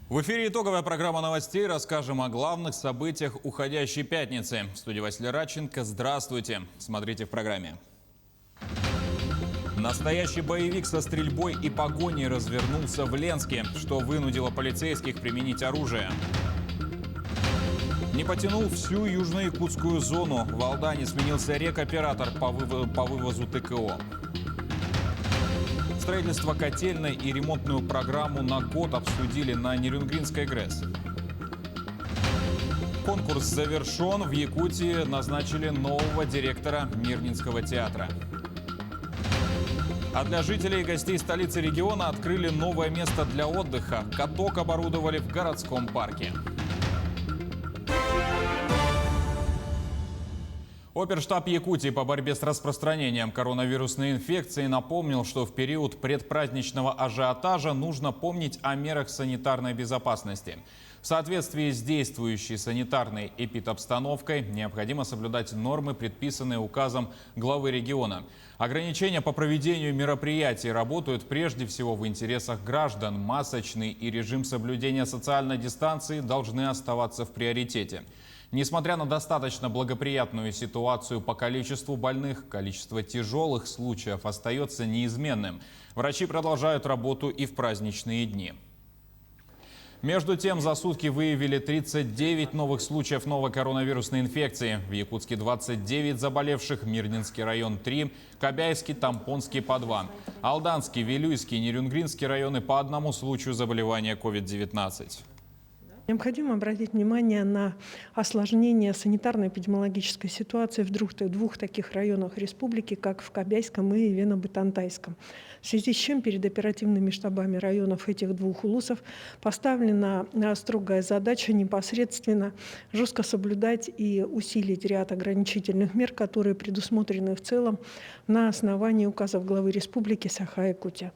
В эфире итоговая программа новостей. Расскажем о главных событиях уходящей пятницы. В студии Василий Радченко. Здравствуйте. Смотрите в программе. Настоящий боевик со стрельбой и погоней развернулся в Ленске, что вынудило полицейских применить оружие. Не потянул всю южно-якутскую зону. В Алдане сменился рекоператор по вывозу ТКО. Строительство котельной и ремонтную программу на год обсудили на Нерюнгринской ГРЭС. Конкурс завершен. В Якутии назначили нового директора Мирнинского театра. А для жителей и гостей столицы региона открыли новое место для отдыха. Каток оборудовали в городском парке. Оперштаб Якутии по борьбе с распространением коронавирусной инфекции напомнил, что в период предпраздничного ажиотажа нужно помнить о мерах санитарной безопасности. В соответствии с действующей санитарной эпидобстановкой необходимо соблюдать нормы, предписанные указом главы региона. Ограничения по проведению мероприятий работают прежде всего в интересах граждан. Масочный и режим соблюдения социальной дистанции должны оставаться в приоритете. Несмотря на достаточно благоприятную ситуацию по количеству больных, количество тяжелых случаев остается неизменным. Врачи продолжают работу и в праздничные дни. Между тем, за сутки выявили 39 новых случаев новой коронавирусной инфекции. В Якутске 29 заболевших, Мирнинский район 3, Кобяйский, Тампонский по 2. Алданский, Вилюйский, Нерюнгринский районы по одному случаю заболевания COVID-19. Необходимо обратить внимание на осложнение санитарно-эпидемиологической ситуации в двух таких районах республики, как в Кобяйском и Вено-Бытантайском. В связи с чем перед оперативными штабами районов этих двух улусов поставлена строгая задача непосредственно жестко соблюдать и усилить ряд ограничительных мер, которые предусмотрены в целом на основании указов главы республики Саха-Якутия.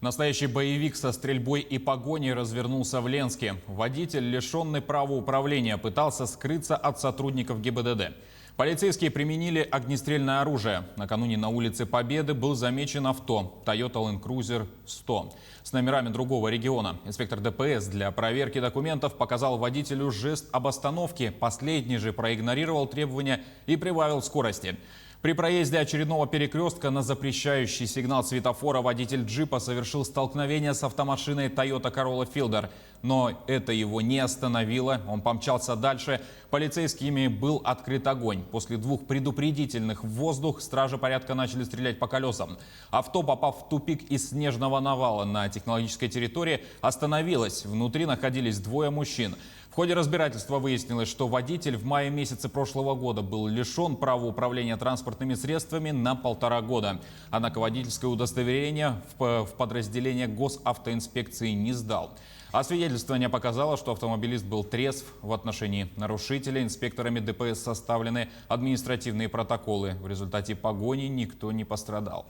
Настоящий боевик со стрельбой и погоней развернулся в Ленске. Водитель, лишенный права управления, пытался скрыться от сотрудников ГИБДД. Полицейские применили огнестрельное оружие. Накануне на улице Победы был замечен авто Toyota Land Cruiser 100 с номерами другого региона. Инспектор ДПС для проверки документов показал водителю жест об остановке. Последний же проигнорировал требования и прибавил скорости. При проезде очередного перекрестка на запрещающий сигнал светофора водитель джипа совершил столкновение с автомашиной Toyota Corolla Fielder. Но это его не остановило. Он помчался дальше. Полицейскими был открыт огонь. После двух предупредительных в воздух стражи порядка начали стрелять по колесам. Авто, попав в тупик из снежного навала на технологической территории, остановилось. Внутри находились двое мужчин. В ходе разбирательства выяснилось, что водитель в мае месяце прошлого года был лишен права управления транспортными средствами на 1,5 года. Однако водительское удостоверение в подразделение госавтоинспекции не сдал. Освидетельствование показало, что автомобилист был трезв. В отношении нарушителя инспекторами ДПС составлены административные протоколы. В результате погони никто не пострадал.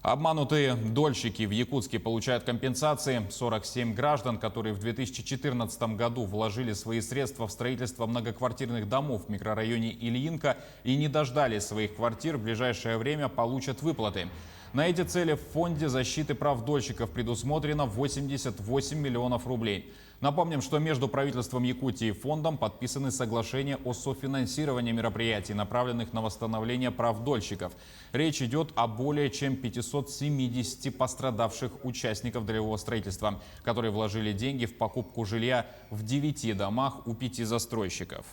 Обманутые дольщики в Якутске получают компенсации. 47 граждан, которые в 2014 году вложили свои средства в строительство многоквартирных домов в микрорайоне Ильинка и не дождались своих квартир, в ближайшее время получат выплаты. На эти цели в Фонде защиты прав дольщиков предусмотрено 88 миллионов рублей. Напомним, что между правительством Якутии и фондом подписаны соглашения о софинансировании мероприятий, направленных на восстановление прав дольщиков. Речь идет о более чем 570 пострадавших участников долевого строительства, которые вложили деньги в покупку жилья в 9 домах у 5 застройщиков.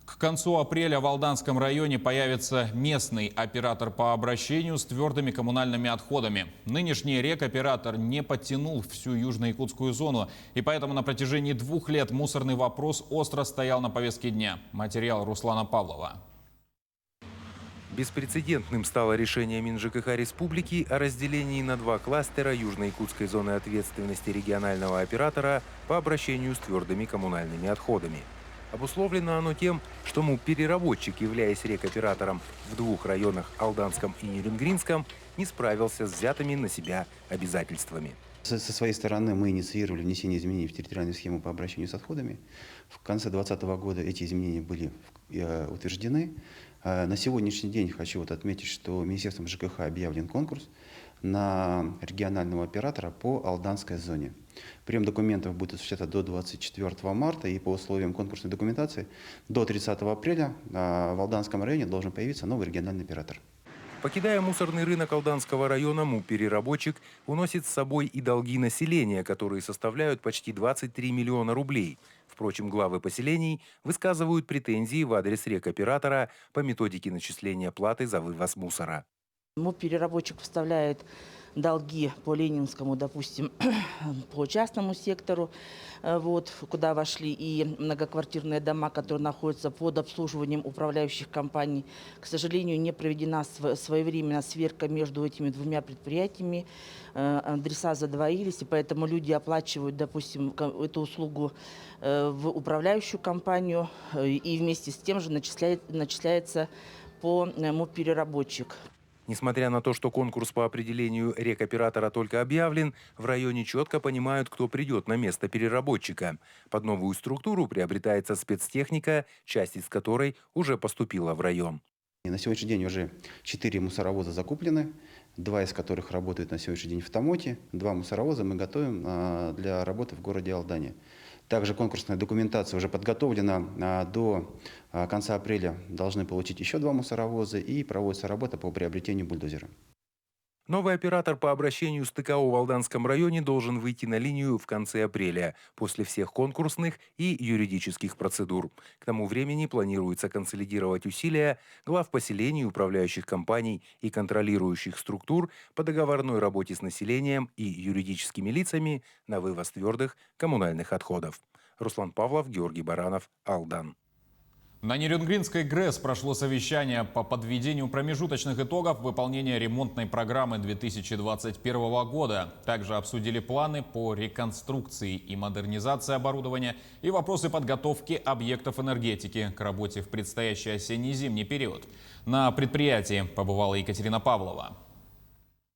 К концу апреля в Алданском районе появится местный оператор по обращению с твердыми коммунальными отходами. Нынешний рекоператор не подтянул всю южно-якутскую зону, и поэтому на протяжении 2 лет мусорный вопрос остро стоял на повестке дня. Материал Руслана Павлова. Беспрецедентным стало решение МинЖКХ республики о разделении на 2 кластера южно-якутской зоны ответственности регионального оператора по обращению с твердыми коммунальными отходами. Обусловлено оно тем, что переработчик, являясь рекоператором в 2 районах Алданском и Нерюнгринском, не справился с взятыми на себя обязательствами. Со своей стороны мы инициировали внесение изменений в территориальную схему по обращению с отходами. В конце 2020 года эти изменения были утверждены. На сегодняшний день хочу отметить, что Министерством ЖКХ объявлен конкурс на регионального оператора по Алданской зоне. Прием документов будет осуществляться до 24 марта, и по условиям конкурсной документации до 30 апреля в Алданском районе должен появиться новый региональный оператор. Покидая мусорный рынок Алданского района, МУП-переработчик уносит с собой и долги населения, которые составляют почти 23 миллиона рублей. Впрочем, главы поселений высказывают претензии в адрес рекоператора по методике начисления платы за вывоз мусора. МУП-переработчик вставляет долги по Ленинскому, допустим, по частному сектору, куда вошли и многоквартирные дома, которые находятся под обслуживанием управляющих компаний. К сожалению, не проведена своевременная сверка между этими двумя предприятиями. Адреса задвоились, и поэтому люди оплачивают, допустим, эту услугу в управляющую компанию, и вместе с тем же начисляется по МУП-переработчик. Несмотря на то, что конкурс по определению рекоператора только объявлен, в районе четко понимают, кто придет на место переработчика. Под новую структуру приобретается спецтехника, часть из которой уже поступила в район. На сегодняшний день уже 4 мусоровоза закуплены, 2 из которых работают на сегодняшний день в Тамоте, 2 мусоровоза мы готовим для работы в городе Алдане. Также конкурсная документация уже подготовлена. До конца апреля должны получить еще 2 мусоровоза, и проводится работа по приобретению бульдозера. Новый оператор по обращению с ТКО в Алданском районе должен выйти на линию в конце апреля, после всех конкурсных и юридических процедур. К тому времени планируется консолидировать усилия глав поселений, управляющих компаний и контролирующих структур по договорной работе с населением и юридическими лицами на вывоз твердых коммунальных отходов. Руслан Павлов, Георгий Баранов, Алдан. На Нерюнгринской ГРЭС прошло совещание по подведению промежуточных итогов выполнения ремонтной программы 2021 года. Также обсудили планы по реконструкции и модернизации оборудования и вопросы подготовки объектов энергетики к работе в предстоящий осенне-зимний период. На предприятии побывала Екатерина Павлова.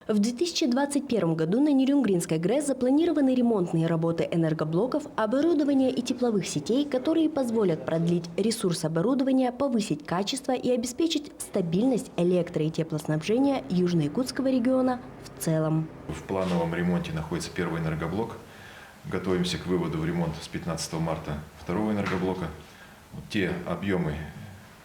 В 2021 году на Нерюнгринской ГРЭС запланированы ремонтные работы энергоблоков, оборудования и тепловых сетей, которые позволят продлить ресурс оборудования, повысить качество и обеспечить стабильность электро- и теплоснабжения Южно-Якутского региона в целом. В плановом ремонте находится первый энергоблок. Готовимся к выводу в ремонт с 15 марта второго энергоблока. Те объемы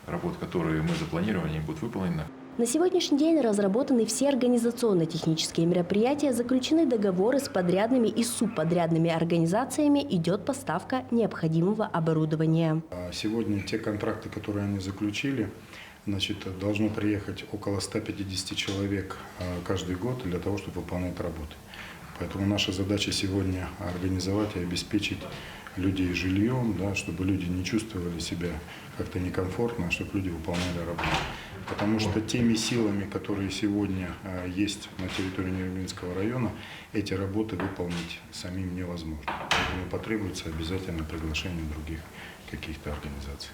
работ, которые мы запланировали, будут выполнены. На сегодняшний день разработаны все организационно-технические мероприятия, заключены договоры с подрядными и субподрядными организациями, идет поставка необходимого оборудования. Сегодня те контракты, которые они заключили, должно приехать около 150 человек каждый год для того, чтобы выполнять работы. Поэтому наша задача сегодня организовать и обеспечить людей жильем, чтобы люди не чувствовали себя как-то некомфортно, чтобы люди выполняли работу. Потому что теми силами, которые сегодня есть на территории Нерюнгринского района, эти работы выполнить самим невозможно. Поэтому потребуется обязательно приглашение других каких-то организаций.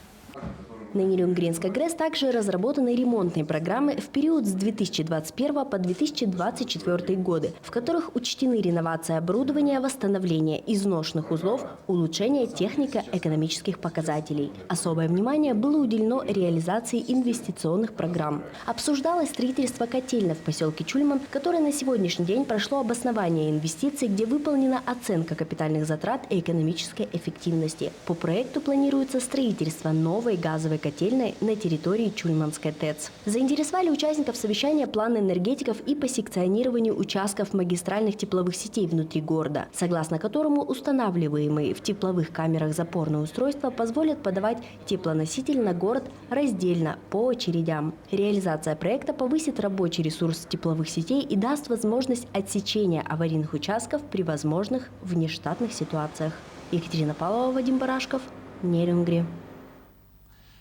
На Нерюнгринской ГРЭС также разработаны ремонтные программы в период с 2021 по 2024 годы, в которых учтены реновация оборудования, восстановление изношенных узлов, улучшение технико-экономических показателей. Особое внимание было уделено реализации инвестиционных программ. Обсуждалось строительство котельной в поселке Чульман, которое на сегодняшний день прошло обоснование инвестиций, где выполнена оценка капитальных затрат и экономической эффективности. По проекту планируется строительство новой газовой котельной на территории Чульманской ТЭЦ. Заинтересовали участников совещания планы энергетиков и по секционированию участков магистральных тепловых сетей внутри города, согласно которому устанавливаемые в тепловых камерах запорные устройства позволят подавать теплоноситель на город раздельно, по очередям. Реализация проекта повысит рабочий ресурс тепловых сетей и даст возможность отсечения аварийных участков при возможных внештатных ситуациях. Екатерина Павлова, Вадим Барашков, Нерюнгри.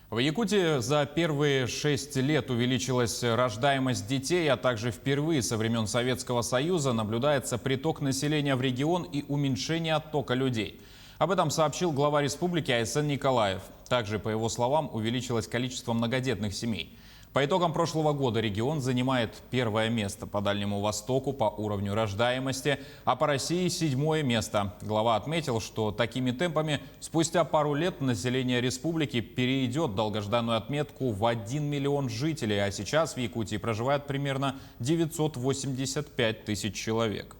В Якутии за первые 6 лет увеличилась рождаемость детей, а также впервые со времен Советского Союза наблюдается приток населения в регион и уменьшение оттока людей. Об этом сообщил глава республики Айсен Николаев. Также, по его словам, увеличилось количество многодетных семей. По итогам прошлого года регион занимает первое место по Дальнему Востоку по уровню рождаемости, а по России 7-е место. Глава отметил, что такими темпами спустя пару лет население республики перейдет долгожданную отметку в 1 миллион жителей, а сейчас в Якутии проживает примерно 985 тысяч человек.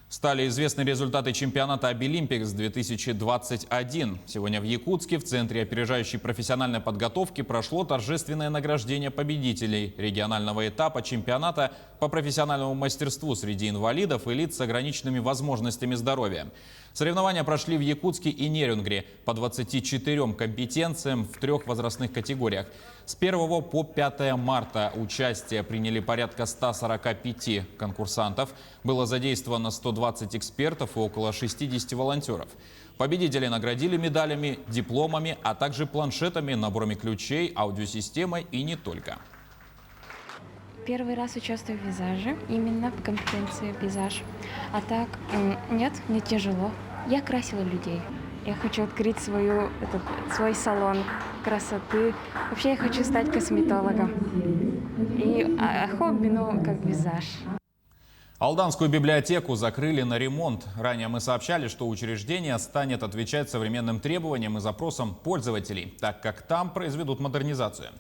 Стали известны результаты чемпионата Обилимпикс 2021. Сегодня в Якутске в Центре опережающей профессиональной подготовки прошло торжественное награждение победителей регионального этапа чемпионата по профессиональному мастерству среди инвалидов и лиц с ограниченными возможностями здоровья. Соревнования прошли в Якутске и Нерюнгри по 24 компетенциям в 3 возрастных категориях. С 1 по 5 марта участие приняли порядка 145 конкурсантов. Было задействовано 120 экспертов и около 60 волонтеров. Победители наградили медалями, дипломами, а также планшетами, наборами ключей, аудиосистемой и не только. Первый раз участвую в визаже, именно в компетенции визаж. А так, нет, не тяжело. Я красила людей. Я хочу открыть свой салон красоты. Вообще я хочу стать косметологом. И хобби, как визаж. Алданскую библиотеку закрыли на ремонт. Ранее мы сообщали, что учреждение станет отвечать современным требованиям и запросам пользователей, так как там произведут модернизацию.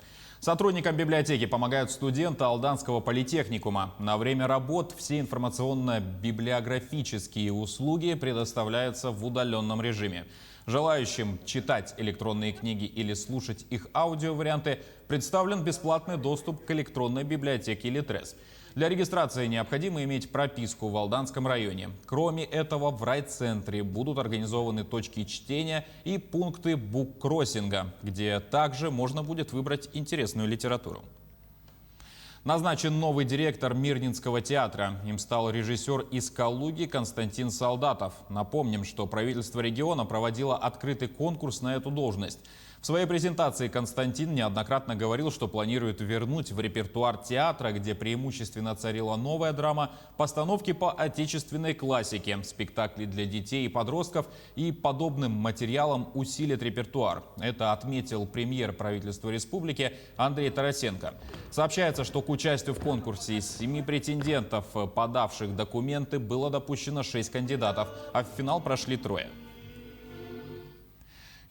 Сотрудникам библиотеки помогают студенты Алданского политехникума. На время работ все информационно-библиографические услуги предоставляются в удаленном режиме. Желающим читать электронные книги или слушать их аудиоварианты представлен бесплатный доступ к электронной библиотеке Литрес. Для регистрации необходимо иметь прописку в Алданском районе. Кроме этого, в райцентре будут организованы точки чтения и пункты буккроссинга, где также можно будет выбрать интересную литературу. Назначен новый директор Мирнинского театра. Им стал режиссер из Калуги Константин Солдатов. Напомним, что правительство региона проводило открытый конкурс на эту должность. В своей презентации Константин неоднократно говорил, что планирует вернуть в репертуар театра, где преимущественно царила новая драма, постановки по отечественной классике, спектакли для детей и подростков, и подобным материалам усилит репертуар. Это отметил премьер правительства республики Андрей Тарасенко. Сообщается, что к участию в конкурсе из 7 претендентов, подавших документы, было допущено 6 кандидатов, а в финал прошли 3.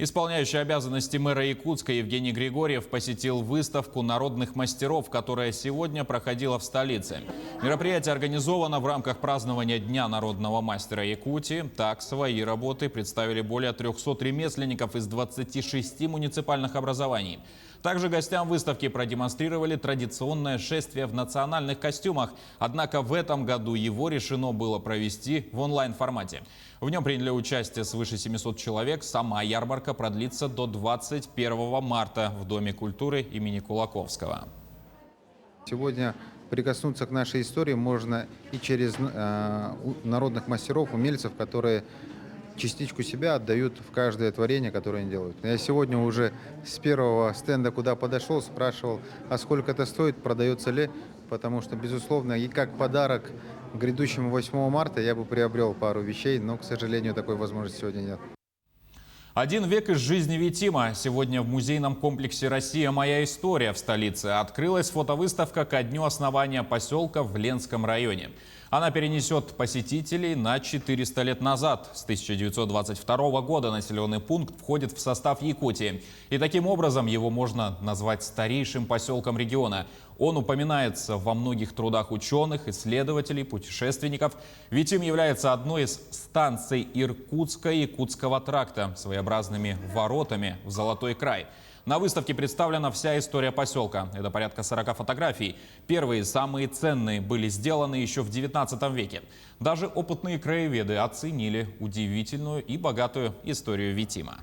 Исполняющий обязанности мэра Якутска Евгений Григорьев посетил выставку народных мастеров, которая сегодня проходила в столице. Мероприятие организовано в рамках празднования Дня народного мастера Якутии. Так, свои работы представили более 300 ремесленников из 26 муниципальных образований. Также гостям выставки продемонстрировали традиционное шествие в национальных костюмах. Однако в этом году его решено было провести в онлайн-формате. В нем приняли участие свыше 700 человек. Сама ярмарка продлится до 21 марта в Доме культуры имени Кулаковского. Сегодня прикоснуться к нашей истории можно и через народных мастеров, умельцев, которые частичку себя отдают в каждое творение, которое они делают. Я сегодня уже с первого стенда, куда подошел, спрашивал, а сколько это стоит, продается ли, потому что, безусловно, и как подарок к грядущему 8 марта я бы приобрел пару вещей, но, к сожалению, такой возможности сегодня нет. 1 век из жизни Витима. Сегодня в музейном комплексе «Россия. Моя история» в столице открылась фотовыставка ко дню основания поселка в Ленском районе. Она перенесет посетителей на 400 лет назад. С 1922 года населенный пункт входит в состав Якутии. И таким образом его можно назвать старейшим поселком региона. Он упоминается во многих трудах ученых, исследователей, путешественников. Витим является одной из станций Иркутска и Якутского тракта, своеобразными воротами в Золотой край. На выставке представлена вся история поселка. Это порядка 40 фотографий. Первые, самые ценные, были сделаны еще в 19 веке. Даже опытные краеведы оценили удивительную и богатую историю Витима.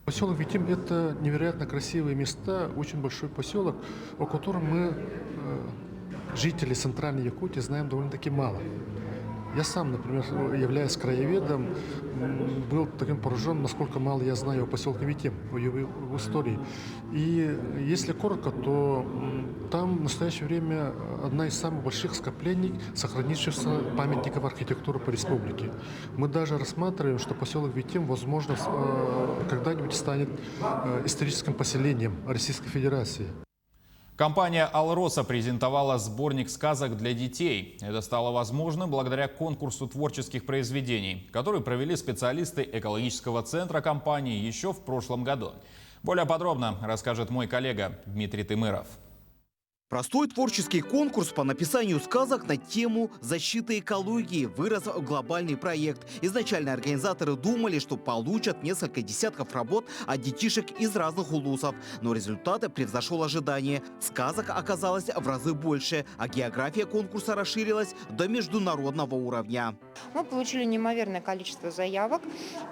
Поселок Витим – это невероятно красивые места, очень большой поселок, о котором мы, жители Центральной Якутии, знаем довольно-таки мало. Я сам, например, являясь краеведом, был таким поражен, насколько мало я знаю о поселке Витим, о его истории. И если коротко, то там в настоящее время одна из самых больших скоплений сохранившихся памятников архитектуры по республике. Мы даже рассматриваем, что поселок Витим, возможно, когда-нибудь станет историческим поселением Российской Федерации. Компания «Алроса» презентовала сборник сказок для детей. Это стало возможным благодаря конкурсу творческих произведений, который провели специалисты экологического центра компании еще в прошлом году. Более подробно расскажет мой коллега Дмитрий Тымыров. Простой творческий конкурс по написанию сказок на тему защиты экологии вырос в глобальный проект. Изначально организаторы думали, что получат несколько десятков работ от детишек из разных улусов. Но результаты превзошел ожидания. Сказок оказалось в разы больше, а география конкурса расширилась до международного уровня. Мы получили неимоверное количество заявок.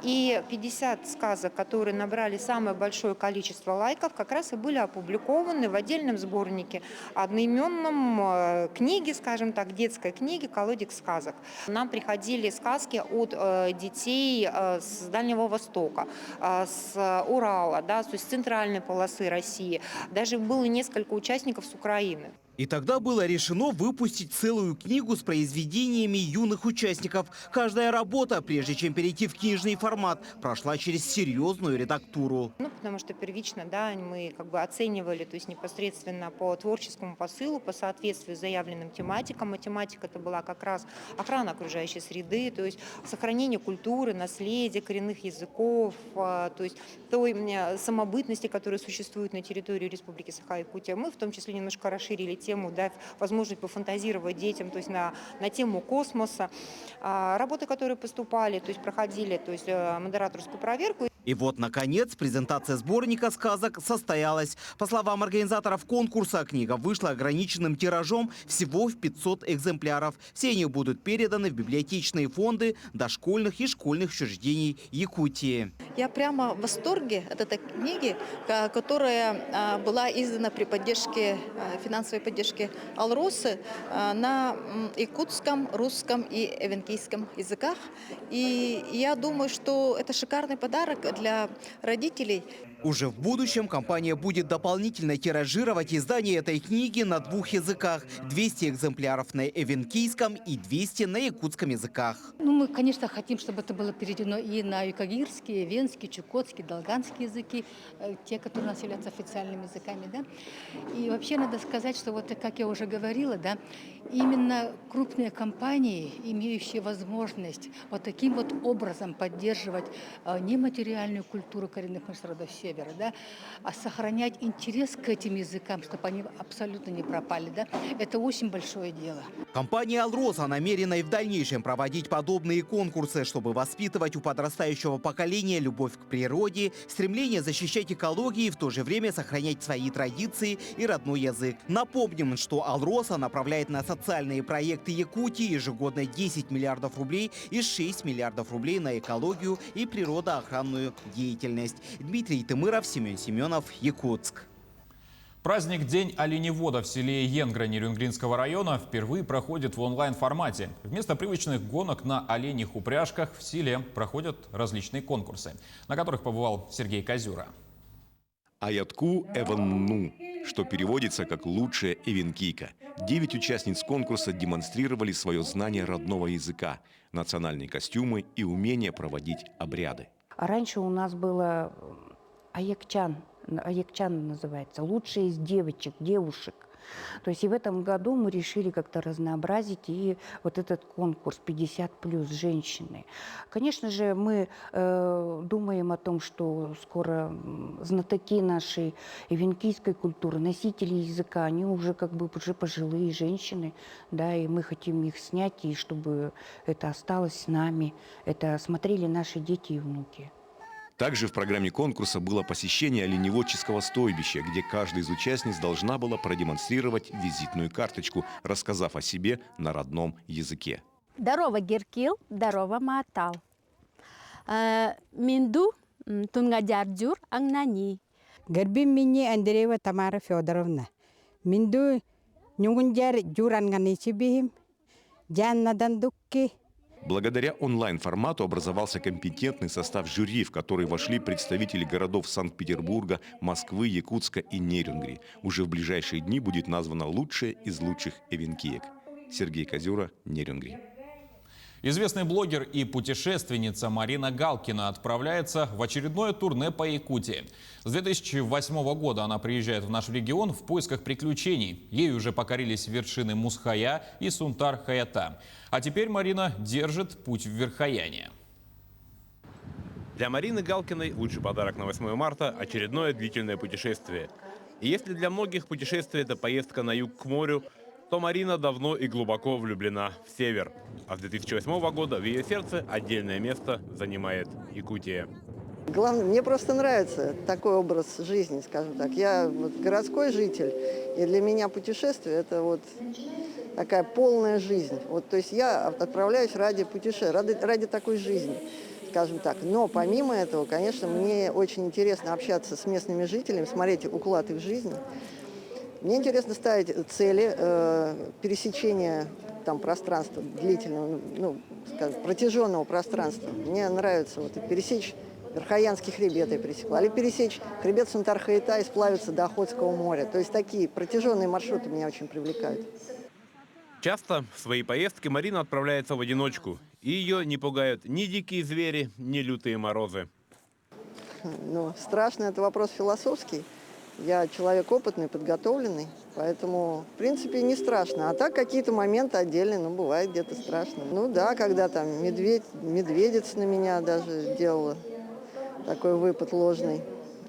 И 50 сказок, которые набрали самое большое количество лайков, как раз и были опубликованы в отдельном сборнике. Одноименном книге, скажем так, детской книге «Колодец сказок». Нам приходили сказки от детей с Дальнего Востока, с Урала, да, то есть с центральной полосы России. Даже было несколько участников с Украины. И тогда было решено выпустить целую книгу с произведениями юных участников. Каждая работа, прежде чем перейти в книжный формат, прошла через серьезную редактуру. Потому что первично, да, мы оценивали, то есть непосредственно по творческому посылу, по соответствию заявленным тематикам. А тематика это была как раз охрана окружающей среды, то есть сохранение культуры, наследия, коренных языков, то есть той самобытности, которая существует на территории Республики Саха-Якутия. Мы в том числе немножко расширили тему, дав возможность пофантазировать детям, то есть на тему космоса. Работы, которые поступали, то есть проходили, то есть модераторскую проверку. И вот, наконец, презентация сборника сказок состоялась. По словам организаторов конкурса, книга вышла ограниченным тиражом всего в 500 экземпляров. Все они будут переданы в библиотечные фонды дошкольных и школьных учреждений Якутии. Я прямо в восторге от этой книги, которая была издана при поддержке, финансовой поддержке «Алросы» на якутском, русском и эвенкийском языках. И я думаю, что это шикарный подарок для родителей. Уже в будущем компания будет дополнительно тиражировать издание этой книги на 2 языках. 200 экземпляров на эвенкийском и 200 на якутском языках. Мы, конечно, хотим, чтобы это было переведено и на юкагирский, венский, чукотский, долганский языки, те, которые у нас являются официальными языками. Да? И вообще надо сказать, что, вот, как я уже говорила, да, именно крупные компании, имеющие возможность вот таким вот образом поддерживать нематериальную культуру коренных народов Севера, да, а сохранять интерес к этим языкам, чтобы они абсолютно не пропали, да, это очень большое дело. Компания «Алроса» намерена и в дальнейшем проводить подобные конкурсы, чтобы воспитывать у подрастающего поколения любовь к природе, стремление защищать экологию и в то же время сохранять свои традиции и родной язык. Напомним, что «Алроса» направляет на социальные проекты Якутии ежегодно 10 миллиардов рублей и 6 миллиардов рублей на экологию и природоохранную деятельность. Дмитрий Тымыров, Семен Семенов, Якутск. Праздник «День оленевода» в селе Енгра Нерюнгринского района впервые проходит в онлайн-формате. Вместо привычных гонок на оленьих упряжках в селе проходят различные конкурсы, на которых побывал Сергей Козюра. Аятку Эванну, что переводится как «лучшая эвенкийка». 9 участниц конкурса демонстрировали свое знание родного языка, национальные костюмы и умение проводить обряды. Раньше у нас было аякчан называется, лучшие из девушек. То есть и в этом году мы решили как-то разнообразить и вот этот конкурс 50+ женщины. Конечно же, мы думаем о том, что скоро знатоки нашей эвенкийской культуры, носители языка, они уже уже пожилые женщины, да, и мы хотим их снять, и чтобы это осталось с нами, это смотрели наши дети и внуки. Также в программе конкурса было посещение оленеводческого стойбища, где каждая из участниц должна была продемонстрировать визитную карточку, рассказав о себе на родном языке. Здорово, Геркил, здорово, Маатал. Минду тунгадярджур ангнани. Гарбим мини Андреева Тамара Федоровна. Минду нюгунджар джур ангани чибихим. Джанна дандукки Благодаря онлайн-формату образовался компетентный состав жюри, в который вошли представители городов Санкт-Петербурга, Москвы, Якутска и Нерюнгри. Уже в ближайшие дни будет названа лучшая из лучших эвенкиек. Сергей Козюра, Нерюнгри. Известный блогер и путешественница Марина Галкина отправляется в очередное турне по Якутии. С 2008 года она приезжает в наш регион в поисках приключений. Ей уже покорились вершины Мусхая и Сунтар-Хаята. А теперь Марина держит путь в Верхояние. Для Марины Галкиной лучший подарок на 8 марта – очередное длительное путешествие. И если для многих путешествие – это поездка на юг к морю, то Марина давно и глубоко влюблена в север. А с 2008 года в ее сердце отдельное место занимает Якутия. Главное, мне просто нравится такой образ жизни, скажем так. Я вот городской житель, и для меня путешествие – это вот такая полная жизнь. Вот, то есть я отправляюсь ради путешествия, ради такой жизни, скажем так. Но помимо этого, конечно, мне очень интересно общаться с местными жителями, смотреть уклад их жизни. Мне интересно ставить цели пересечения там пространства длительного, ну, скажем, протяженного пространства. Мне нравится вот пересечь Верхоянский хребет, я пересекла, или пересечь хребет Сунтар-Хаята и сплавиться до Охотского моря. То есть такие протяженные маршруты меня очень привлекают. Часто в свои поездки Марина отправляется в одиночку. И ее не пугают ни дикие звери, ни лютые морозы. Ну, страшно – это вопрос философский. Я человек опытный, подготовленный, поэтому, в принципе, не страшно. А так какие-то моменты отдельные, ну, бывает где-то страшно. Ну да, когда там медведица на меня даже делала такой выпад ложный.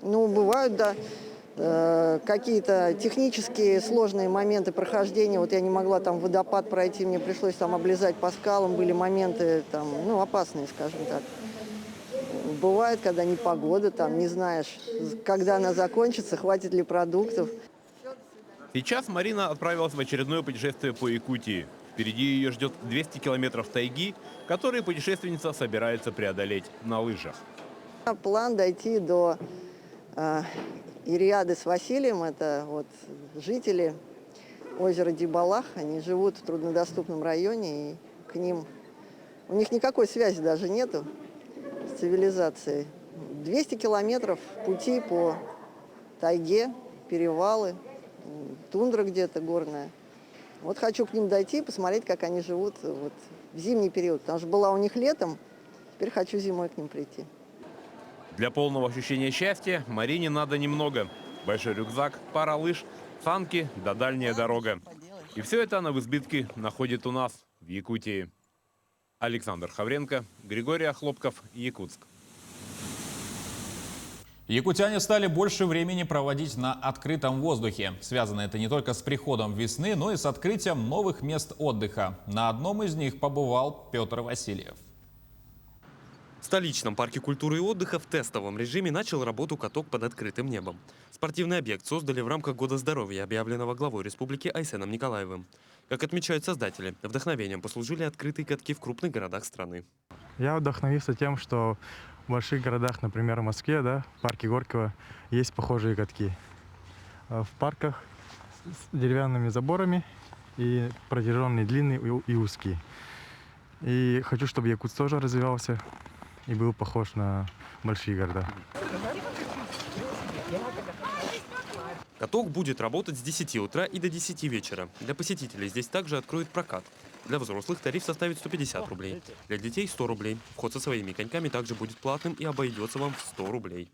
Ну, бывают, да, какие-то технические сложные моменты прохождения. Вот я не могла там водопад пройти, мне пришлось там облезать по скалам. Были моменты там, ну, опасные, скажем так. Бывает, когда непогода, там не знаешь, когда она закончится, хватит ли продуктов. Сейчас Марина отправилась в очередное путешествие по Якутии. Впереди ее ждет 200 километров тайги, которые путешественница собирается преодолеть на лыжах. План дойти до Ириады с Василием. Это вот жители озера Дибалах. Они живут в труднодоступном районе, и к ним у них никакой связи даже нету с цивилизацией. 200 километров пути по тайге, перевалы, тундра где-то горная. Вот хочу к ним дойти, посмотреть, как они живут вот в зимний период. Потому что была у них летом, теперь хочу зимой к ним прийти. Для полного ощущения счастья Марине надо немного. Большой рюкзак, пара лыж, санки да дальняя дорога. И все это она в избытке находит у нас, в Якутии. Александр Хавренко, Григорий Охлопков, Якутск. Якутяне стали больше времени проводить на открытом воздухе. Связано это не только с приходом весны, но и с открытием новых мест отдыха. На одном из них побывал Петр Васильев. В столичном парке культуры и отдыха в тестовом режиме начал работу каток под открытым небом. Спортивный объект создали в рамках Года здоровья, объявленного главой республики Айсеном Николаевым. Как отмечают создатели, вдохновением послужили открытые катки в крупных городах страны. Я вдохновился тем, что в больших городах, например, в Москве, да, в парке Горького, есть похожие катки. В парках с деревянными заборами и протяженные, длинные и узкие. И хочу, чтобы Якутск тоже развивался и был похож на большие города. Каток будет работать с 10 утра и до 10 вечера. Для посетителей здесь также откроют прокат. Для взрослых тариф составит 150 рублей. Для детей 100 рублей. Вход со своими коньками также будет платным и обойдется вам в 100 рублей.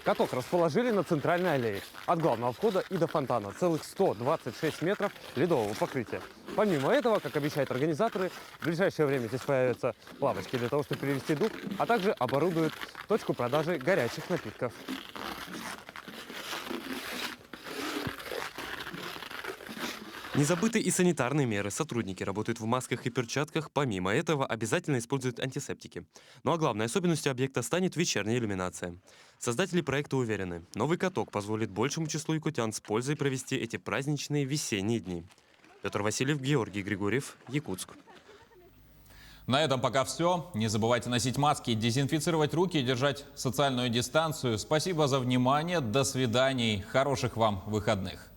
Каток расположили на центральной аллее. От главного входа и до фонтана. Целых 126 метров ледового покрытия. Помимо этого, как обещают организаторы, в ближайшее время здесь появятся лавочки для того, чтобы перевести дух, а также оборудуют точку продажи горячих напитков. Не забыты и санитарные меры. Сотрудники работают в масках и перчатках. Помимо этого, обязательно используют антисептики. Ну а главной особенностью объекта станет вечерняя иллюминация. Создатели проекта уверены, новый каток позволит большему числу якутян с пользой провести эти праздничные весенние дни. Петр Васильев, Георгий Григорьев, Якутск. На этом пока все. Не забывайте носить маски, дезинфицировать руки и держать социальную дистанцию. Спасибо за внимание. До свиданий. Хороших вам выходных.